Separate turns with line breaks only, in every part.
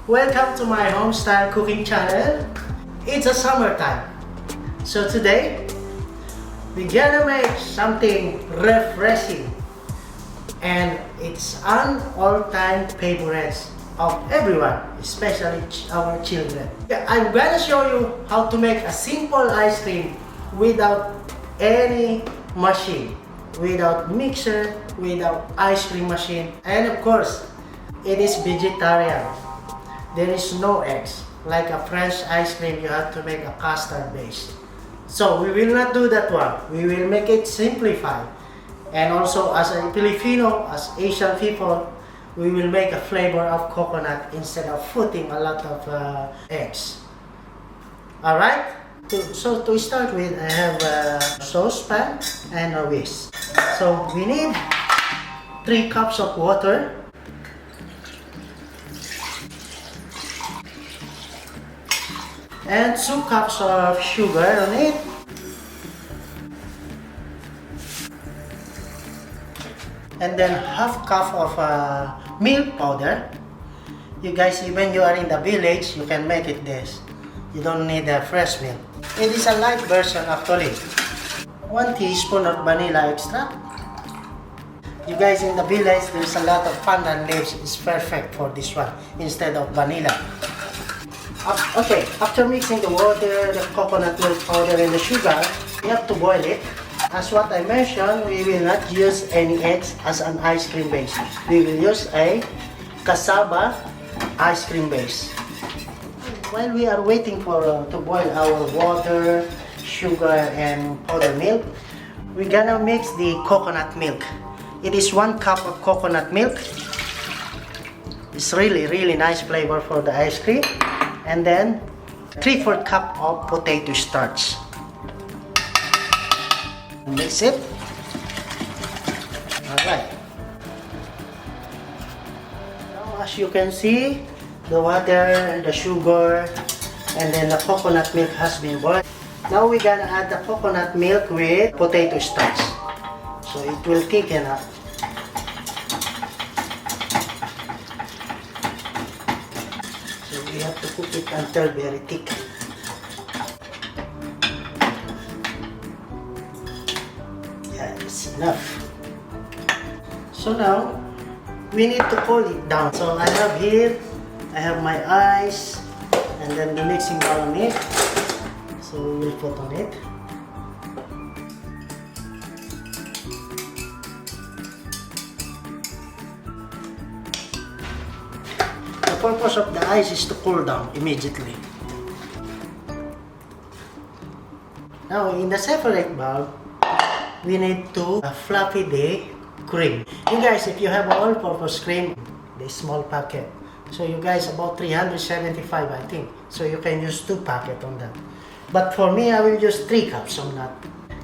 Welcome to my home style cooking channel. It's a summertime. So today, we're gonna make something refreshing. And it's an all-time favorite of everyone, especially our children. I'm gonna show you how to make a simple ice cream without any machine, without mixer, without ice cream machine, and of course, it is vegetarian. There is no eggs. Like a French ice cream, you have to make a custard base. So we will not do that one. We will make it simplified. And also, as a Filipino, as Asian people, we will make a flavor of coconut instead of putting a lot of eggs. Alright? So to start with, I have a saucepan and a whisk. So we need 3 cups of water. And 2 cups of sugar on it. And then half cup of milk powder. You guys, when you are in the village, you can make it this. You don't need fresh milk. It is a light version actually. 1 teaspoon of vanilla extract. You guys in the village, there's a lot of pandan leaves. It's perfect for this one instead of vanilla. Okay, after mixing the water, the coconut milk powder, and the sugar, you have to boil it. As what I mentioned, we will not use any eggs as an ice cream base. We will use a cassava ice cream base. While we are waiting for to boil our water, sugar, and powdered milk, we're gonna mix the coconut milk. It is 1 cup of coconut milk. It's really nice flavor for the ice cream. And then 3/4 cup of potato starch. Mix it. Alright. Now as you can see, the water, the sugar, and then the coconut milk has been boiled. Now we're gonna add the coconut milk with potato starch. So it will thicken up. So we have to cook it until very thick. Enough. So now we need to cool it down. So I have my ice and then the mixing bowl on it. So we will put on it. The purpose of the ice is to cool down immediately. Now in the separate bowl, we need to fluffy the cream. You guys, if you have all-purpose cream, the small packet. So you guys, about 375 I think. So you can use 2 packets on that. But for me, I will use 3 cups on that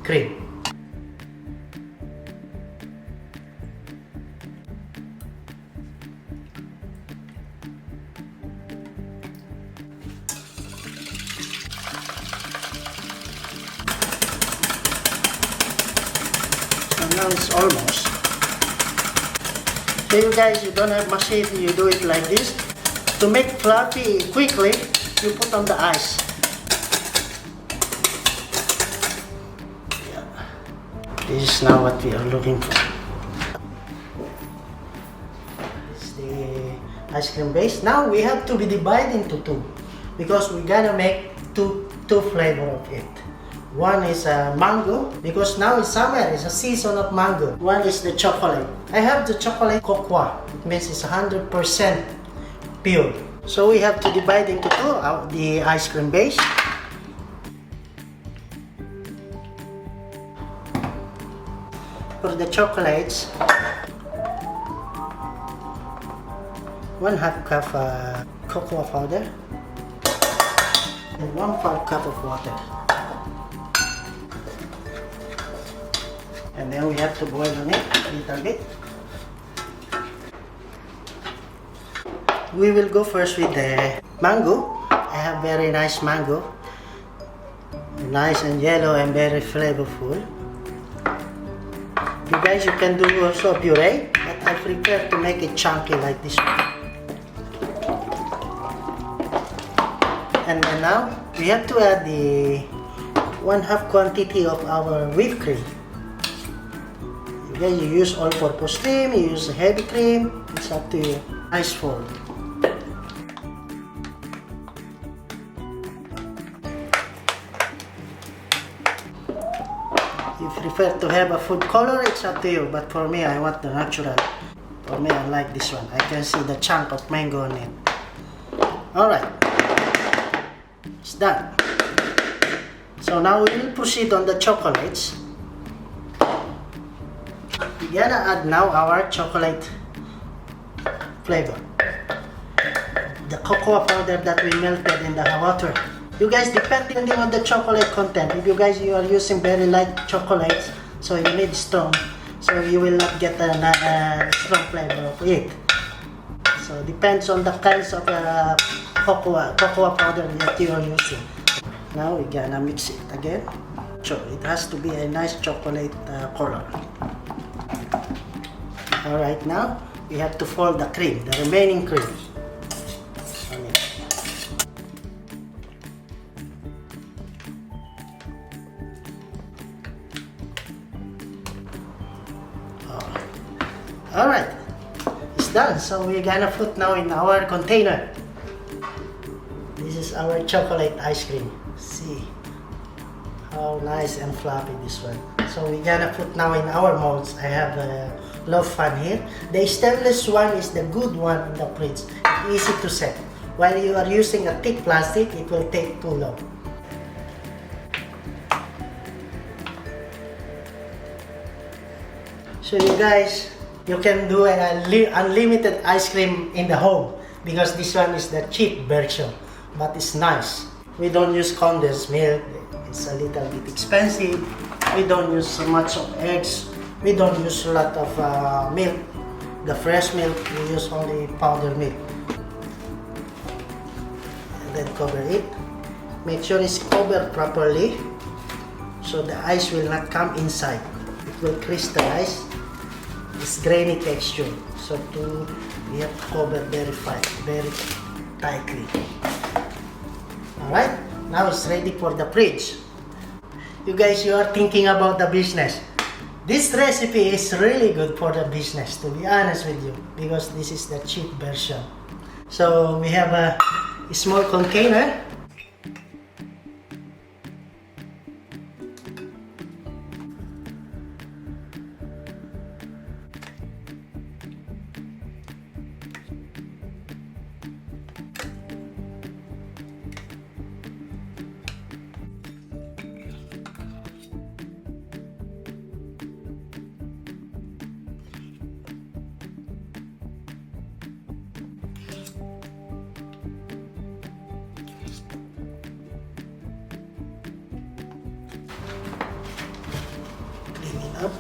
cream. Now it's almost. So you guys, you don't have machine, you do it like this. To make fluffy quickly, you put on the ice. Yeah. This is now what we are looking for. It's the ice cream base. Now we have to be divided into 2 because we're gonna make two flavor of it. One is mango, because now it's summer, it's a season of mango. One is the chocolate. I have the chocolate cocoa. It means it's 100% pure. So we have to divide into 2 the ice cream base. For the chocolates, 1/2 cup cocoa powder and 1/4 cup of water. And then we have to boil on it a little bit. We will go first with the mango. I have very nice mango. Nice and yellow and very flavorful. You guys, you can do also puree, but I prefer to make it chunky like this one. And then now we have to add the 1/2 quantity of our whipped cream. You use all-purpose cream, you use heavy cream, it's up to you. Ice fold. If you prefer to have a food color, it's up to you. But for me, I want the natural. For me, I like this one. I can see the chunk of mango on it. Alright. It's done. So now we will proceed on the chocolates. We're gonna add now our chocolate flavor. The cocoa powder that we melted in the water. You guys, depending on the chocolate content, if you guys you are using very light chocolates, so you need strong, so you will not get a strong flavor of it. So depends on the kinds of cocoa powder that you are using. Now we're gonna mix it again. So it has to be a nice chocolate color. Alright, now we have to fold the cream, the remaining cream on it. Alright, it's done. So we're gonna put now in our container. This is our chocolate ice cream. See how nice and fluffy this one. So we're gonna put now in our molds. I have a love fan here. The stainless one is the good one in the fridge. It's easy to set. While you are using a thick plastic, it will take too long. So you guys, you can do an unlimited ice cream in the home because this one is the cheap version, but it's nice. We don't use condensed milk. It's a little bit expensive. We don't use so much of eggs. We don't use a lot of milk. The fresh milk, we use only powdered milk. And then cover it. Make sure it's covered properly so the ice will not come inside. It will crystallize. It's grainy texture. So we have to cover very fine, very tightly. Alright, now it's ready for the fridge. You guys, you are thinking about the business. This recipe is really good for the business, to be honest with you, because this is the cheap version. So we have a small container. Up.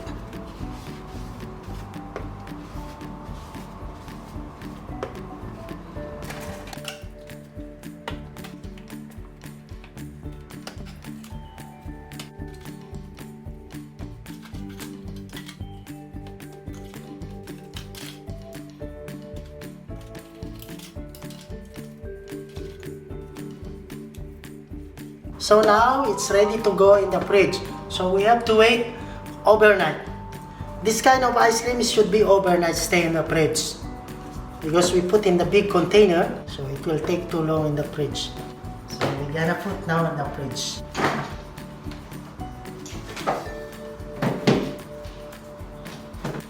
So now it's ready to go in the fridge. So we have to wait overnight. This kind of ice cream should be overnight, stay in the fridge. Because we put in the big container, so it will take too long in the fridge. So we're gonna put now in the fridge.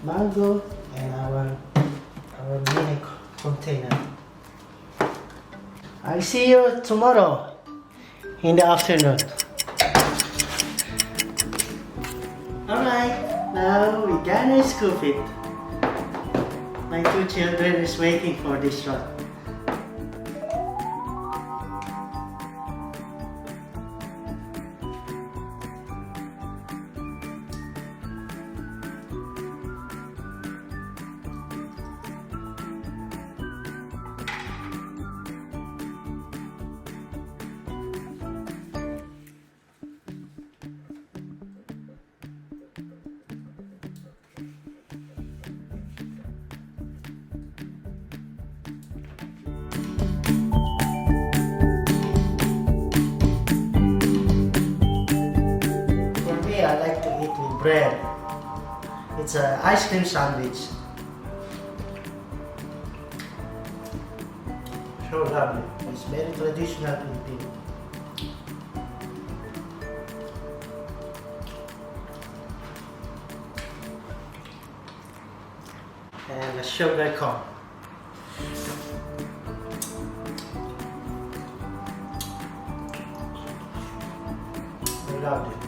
Mango and our mini container. I'll see you tomorrow in the afternoon. Alright, now we're gonna scoop it. My two children is waiting for this one. bread. It's an ice cream sandwich. So lovely. It's very traditional Filipino. And the sugar cone. I loved it.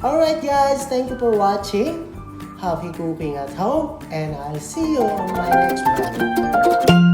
Alright guys, thank you for watching. Happy cooking at home, and I'll see you on my next vlog.